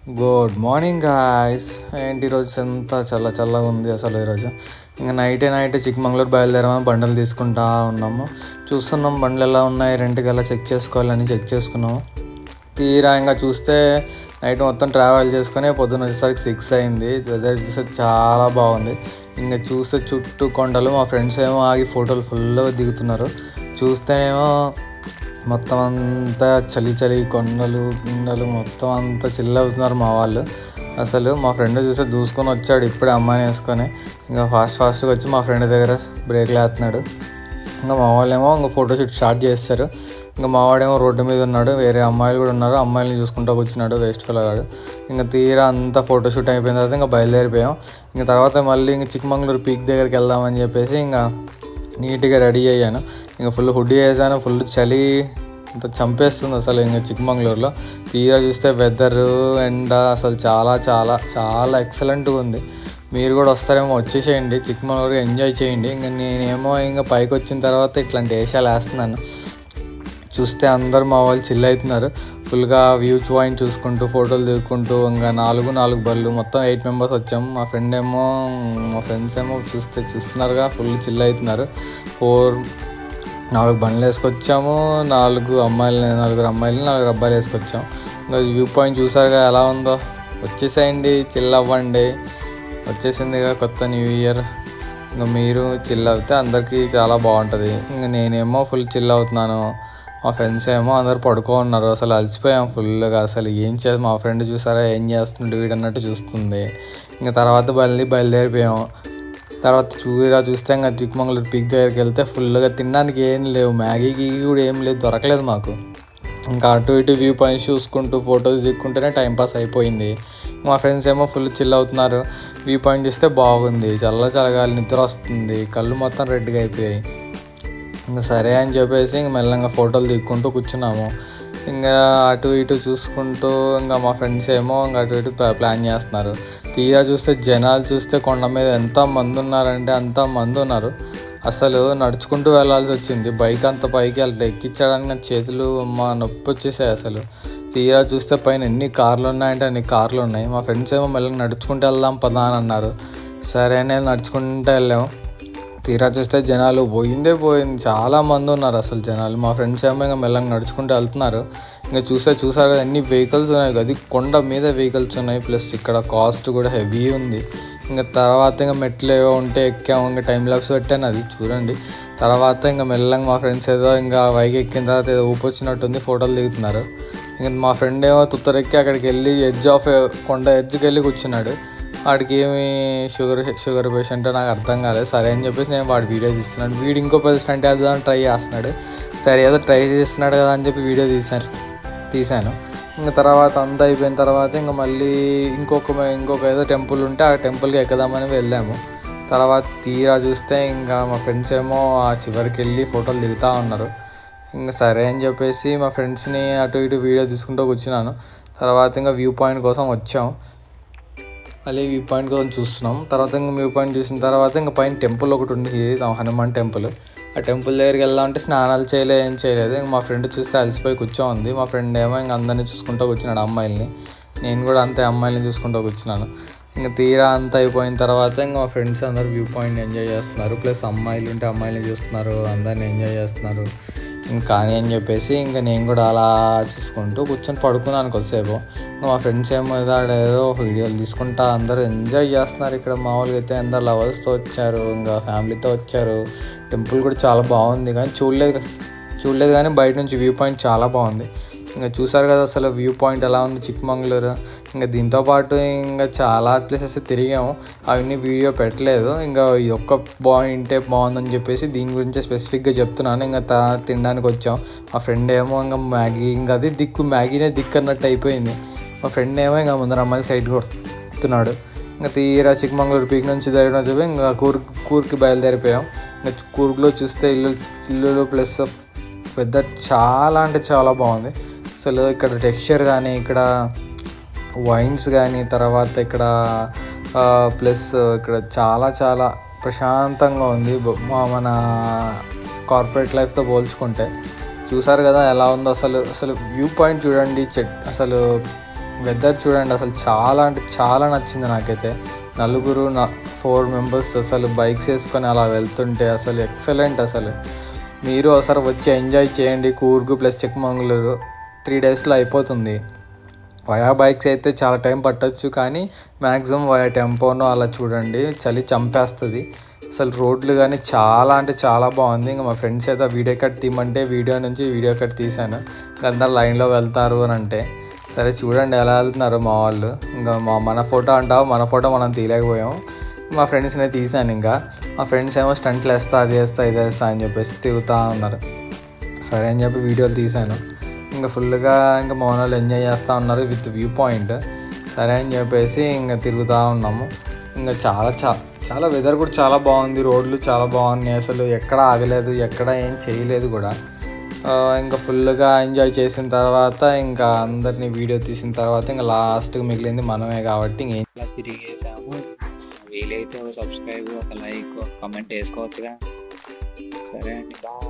Good morning guys. ఏంటి ఈరోజు అంతా చల్లగా ఉంది అసలు. ఈరోజు ఇంకా నైట్ చిక్కమంగళూరు బయలుదేరామని బండ్లు తీసుకుంటా ఉన్నాము. చూస్తున్నాం బండ్లు ఎలా ఉన్నాయి, రెంట్కి ఎలా చెక్ చేసుకోవాలని చెక్ చేసుకున్నాము. తీరా ఇంకా చూస్తే నైట్ మొత్తం ట్రావెల్ చేసుకొని పొద్దున్న వచ్చేసరికి 6 అయింది. వెదర్ చూస్తే చాలా బాగుంది. ఇంకా చూస్తే చుట్టూ కొండలు, మా ఫ్రెండ్స్ ఏమో ఆగి ఫోటోలు ఫుల్గా దిగుతున్నారు. చూస్తేనేమో మొత్తం అంతా చలి కొండలు మొత్తం అంతా చిల్ అవుతున్నారు మా వాళ్ళు. అసలు మా ఫ్రెండ్ చూస్తే దూసుకొని వచ్చాడు ఇప్పుడే అమ్మాయిని వేసుకొని. ఇంకా ఫాస్ట్గా వచ్చి మా ఫ్రెండ్ దగ్గర బ్రేక్లు వేస్తున్నాడు. ఇంకా మా వాళ్ళేమో ఇంకా ఫోటోషూట్ స్టార్ట్ చేస్తారు. ఇంకా మా వాడేమో రోడ్డు మీద ఉన్నాడు, వేరే అమ్మాయిలు కూడా ఉన్నారు, అమ్మాయిని చూసుకుంటూ కూర్చున్నాడు వేస్ట్ ఫెలోగాడు. ఇంకా తీరా అంతా ఫోటోషూట్ అయిపోయిన తర్వాత ఇంకా బయలుదేరిపోయాం. ఇంకా తర్వాత మళ్ళీ ఇంకా చిక్కమంగళూరు పీక్ దగ్గరికి వెళ్దామని చెప్పేసి ఇంకా నీట్గా రెడీ అయ్యాను. ఇంకా ఫుల్ హుడ్డీ వేసాను. ఫుల్ చలి అంత చంపేస్తుంది అసలు ఇంకా చిక్కమంగళూరులో. తీరా చూస్తే వెదరు ఎండ అసలు చాలా ఎక్సలెంట్గా ఉంది. మీరు కూడా వస్తారేమో, వచ్చేసేయండి చిక్కమంగళూరు, ఎంజాయ్ చేయండి. ఇంకా నేనేమో ఇంకా పైకి వచ్చిన తర్వాత ఇట్లాంటి వేషాలు వేస్తున్నాను. చూస్తే అందరూ మా వాళ్ళు చిల్ అవుతున్నారు. ఫుల్గా వ్యూ పాయింట్ చూసుకుంటూ ఫోటోలు దిగుకుంటూ ఇంకా నాలుగు బళ్ళు మొత్తం 8 మెంబర్స్ వచ్చాము. మా ఫ్రెండ్స్ ఏమో చూస్తున్నారుగా ఫుల్ చిల్ అవుతున్నారు. 4 బండ్లు వేసుకొచ్చాము, 4 అమ్మాయిలు 4 అబ్బాయిలు వేసుకొచ్చాము. ఇంకా వ్యూ పాయింట్ చూసారుగా ఎలా ఉందో. వచ్చేసేయండి, చిల్ అవ్వండి. వచ్చేసిందిగా కొత్త న్యూ ఇయర్. ఇంకా మీరు చిల్ అవుతే అందరికీ చాలా బాగుంటుంది. ఇంకా నేనేమో ఫుల్ చిల్ అవుతున్నాను. మా ఫ్రెండ్స్ ఏమో అందరు పడుకోన్నారు. అసలు అలసిపోయాం ఫుల్గా. అసలు ఏం చేస్తాం, మా ఫ్రెండ్ చూసారా ఏం చేస్తుండే వీడన్నట్టు చూస్తుంది. ఇంకా తర్వాత బయలుదేరిపోయాం. తర్వాత చూస్తే ఇంకా చిక్కమంగళూరు పీక్ దగ్గరికి వెళ్తే ఫుల్గా తినడానికి ఏం లేవు, మ్యాగీకి కూడా ఏం లేదు, దొరకలేదు మాకు. ఇంకా అటు ఇటు వ్యూ పాయింట్స్ చూసుకుంటూ ఫొటోస్ దిక్కుంటేనే టైంపాస్ అయిపోయింది. మా ఫ్రెండ్స్ ఏమో ఫుల్ చిల్ అవుతున్నారు. వ్యూ పాయింట్ చూస్తే బాగుంది, చల్లగాలి, నిద్ర వస్తుంది, కళ్ళు మొత్తం రెడ్గా అయిపోయాయి. ఇంకా సరే అని చెప్పేసి ఇంక మెల్లగా ఫోటోలు దిక్కుంటూ కూర్చున్నాము. ఇంకా అటు ఇటు చూసుకుంటూ ఇంకా మా ఫ్రెండ్స్ ఏమో ఇంకా అటు ఇటు ప్లాన్ చేస్తున్నారు. తీరా చూస్తే జనాలు చూస్తే కొండ మీద ఎంతమంది ఉన్నారంటే అంతమంది ఉన్నారు. అసలు నడుచుకుంటూ వెళ్ళాల్సి వచ్చింది. బైక్ అంత పైకి అట్లా ఎక్కించడానికి నా చేతులు నొప్పి వచ్చేసాయి అసలు. తీరా చూస్తే పైన ఎన్ని కార్లు ఉన్నాయంటే అన్ని కార్లు ఉన్నాయి. మా ఫ్రెండ్స్ ఏమో మెల్లగా నడుచుకుంటూ వెళ్దాం పదా అని అన్నారు. సరే అనేది నడుచుకుంటూ వెళ్ళాము. తీరా చూస్తే జనాలు పోయింది, చాలామంది ఉన్నారు అసలు జనాలు. మా ఫ్రెండ్స్ ఏమో ఇంకా మెల్లగా నడుచుకుంటూ వెళ్తున్నారు. ఇంకా చూసారు కదా ఎన్ని వెహికల్స్ ఉన్నాయి, అది కొండ మీద వెహికల్స్ ఉన్నాయి. ప్లస్ ఇక్కడ కాస్ట్ కూడా హెవీ ఉంది. ఇంకా తర్వాత ఇంకా మెట్లు ఏవో ఉంటే ఎక్కాము. ఇంకా టైం లాప్స్ పెట్టాను, అది చూడండి. తర్వాత ఇంకా మెల్లగా మా ఫ్రెండ్స్ ఏదో ఇంకా వైకి ఎక్కిన తర్వాత ఏదో ఊపొచ్చినట్టుంది, ఫోటోలు దిగుతున్నారు. ఇంకా మా ఫ్రెండ్ ఏమో తుత్తరెక్కి అక్కడికి వెళ్ళి కొండ ఎడ్జ్కి వెళ్ళి కూర్చున్నాడు. వాడికి ఏమి షుగర్ పేషెంట్ నాకు అర్థం కాలేదు. సరే అని చెప్పేసి నేను వాడు వీడియో తీస్తున్నాడు. వీడు ఇంకో పెద్ద స్టంట్ వేద్దామని ట్రై చేస్తున్నాడు. సరే ఏదో ట్రై చేస్తున్నాడు కదా అని చెప్పి వీడియో తీశాను. ఇంకా తర్వాత అంతా అయిపోయిన తర్వాత ఇంకా మళ్ళీ ఇంకొక ఏదో టెంపుల్ ఉంటే ఆ టెంపుల్కి ఎక్కుదామని వెళ్ళాము. తర్వాత తీరా చూస్తే ఇంకా మా ఫ్రెండ్స్ ఏమో ఆ చివరికి వెళ్ళి ఫోటోలు దిగుతూ ఉన్నారు. ఇంకా సరే అని చెప్పేసి మా ఫ్రెండ్స్ని అటు ఇటు వీడియో తీసుకుంటూ కూర్చున్నాను. తర్వాత ఇంకా వ్యూ పాయింట్ కోసం వచ్చాం. మళ్ళీ వ్యూ పాయింట్ కోసం చూస్తున్నాం. తర్వాత ఇంకా వ్యూ పాయింట్ చూసిన తర్వాత ఇంకా పైన టెంపుల్ ఒకటి ఉంది, హనుమాన్ టెంపుల్. ఆ టెంపుల్ దగ్గరికి వెళ్దామంటే స్నానాలు ఏం చేయలేదు. ఇంకా మా ఫ్రెండ్ చూస్తే అలసిపోయి కూర్చోంది. మా ఫ్రెండ్ ఏమో ఇంకా అందరినీ చూసుకుంటూ కూర్చున్నాడు, అమ్మాయిల్ని. నేను కూడా అంతే అమ్మాయిల్ని చూసుకుంటూ కూర్చున్నాను. ఇంకా తీరా అంతా అయిపోయిన తర్వాత ఇంకా మా ఫ్రెండ్స్ అందరూ వ్యూ పాయింట్ ఎంజాయ్ చేస్తున్నారు. ప్లస్ అమ్మాయిలు ఉంటే అమ్మాయిల్ని చూస్తున్నారు, అందరిని ఎంజాయ్ చేస్తున్నారు. ఇంకా కానీ అని చెప్పేసి ఇంకా నేను కూడా అలా చూసుకుంటూ కూర్చొని పడుకున్నాను కొద్దిసేపు. ఇంకా మా ఫ్రెండ్స్ ఏమో ఏదో వీడియోలు తీసుకుంటా అందరూ ఎంజాయ్ చేస్తున్నారు. ఇక్కడ మామూలుగా అయితే అందరు లవర్స్తో వచ్చారు, ఇంకా ఫ్యామిలీతో వచ్చారు. టెంపుల్ కూడా చాలా బాగుంది, కానీ చూడలేదు కానీ బయట నుంచి వ్యూ పాయింట్ చాలా బాగుంది. ఇంకా చూసారు కదా అసలు వ్యూ పాయింట్ ఎలా ఉంది చిక్కమంగళూరు. ఇంకా దీంతోపాటు ఇంకా చాలా ప్లేసెస్ తిరిగాము, అవన్నీ వీడియో పెట్టలేదు. ఇంకా ఈ ఒక్క పాయింటే బాగుందని చెప్పేసి దీని గురించి స్పెసిఫిక్గా చెప్తున్నాను. ఇంకా తినడానికి వచ్చాం. మా ఫ్రెండ్ ఏమో ఇంకా మ్యాగీ, ఇంకా అది మ్యాగీనే దిక్కు అన్నట్టు అయిపోయింది. మా ఫ్రెండ్ ఏమో ఇంకా ముందర అమ్మాయిలు సైడ్ కొడుతున్నాడు. ఇంకా తీరా చిక్కమంగళూరు పీక్ నుంచి దగ్గర చెప్పి ఇంకా కూర్కి బయలుదేరిపోయాం. ఇంకా కూర్గ్లో చూస్తే ఇల్లు ప్లస్ వెదర్ చాలా బాగుంది అసలు. ఇక్కడ టెక్స్చర్ కానీ, ఇక్కడ వైన్స్ కానీ, తర్వాత ఇక్కడ ప్లస్ ఇక్కడ చాలా ప్రశాంతంగా ఉంది మన కార్పొరేట్ లైఫ్తో పోల్చుకుంటే. చూసారు కదా ఎలా ఉందో అసలు వ్యూ పాయింట్ చూడండి. అసలు వెదర్ చూడండి అసలు చాలా అంటే చాలా నచ్చింది నాకైతే. నలుగురు 4 మెంబర్స్ అసలు బైక్స్ వేసుకొని అలా వెళ్తుంటే అసలు ఎక్సలెంట్. అసలు మీరు ఒకసారి వచ్చి ఎంజాయ్ చేయండి. కూర్గు ప్లస్ చిక్మంగళూరు 3 డేస్లో అయిపోతుంది. వయా బైక్స్ అయితే చాలా టైం పట్టొచ్చు, కానీ మ్యాక్సిమం వయా టెంపోనో అలా చూడండి, చలి చంపేస్తుంది. అసలు రోడ్లు కానీ చాలా అంటే చాలా బాగుంది. ఇంకా మా ఫ్రెండ్స్ అయితే వీడియో కట్ తీయమంటే వీడియో కట్ తీశాను. అందరు లైన్లో వెళ్తారు అని అంటే సరే చూడండి ఎలా వెళ్తున్నారు మా వాళ్ళు. ఇంకా మన ఫోటో అంటావు, మన ఫోటో మనం తీయలేకపోయాము. మా ఫ్రెండ్స్ని తీశాను. ఇంకా మా ఫ్రెండ్స్ ఏమో స్టంట్లు వేస్తా, అది వేస్తా, ఇది వేస్తా అని చెప్పేసి తిరుగుతూ ఉన్నారు. సరే అని చెప్పి వీడియోలు తీశాను. ఇంకా ఫుల్గా ఇంకా మా వాళ్ళు ఎంజాయ్ చేస్తూ ఉన్నారు విత్ వ్యూ పాయింట్. సరే అని చెప్పేసి ఇంకా తిరుగుతూ ఉన్నాము. ఇంకా చాలా వెదర్ కూడా చాలా బాగుంది, రోడ్లు చాలా బాగున్నాయి. అసలు ఎక్కడ ఆగలేదు, ఎక్కడ ఏం చేయలేదు కూడా. ఇంకా ఫుల్గా ఎంజాయ్ చేసిన తర్వాత ఇంకా అందరినీ వీడియో తీసిన తర్వాత ఇంకా లాస్ట్గా మిగిలింది మనమే కాబట్టి ఇంకేం తిరిగేసాము. వీలైతే సబ్స్క్రైబ్, ఒక లైక్, ఒక కమెంట్ వేసుకోవచ్చుగా. సరే అండి, బాయ్.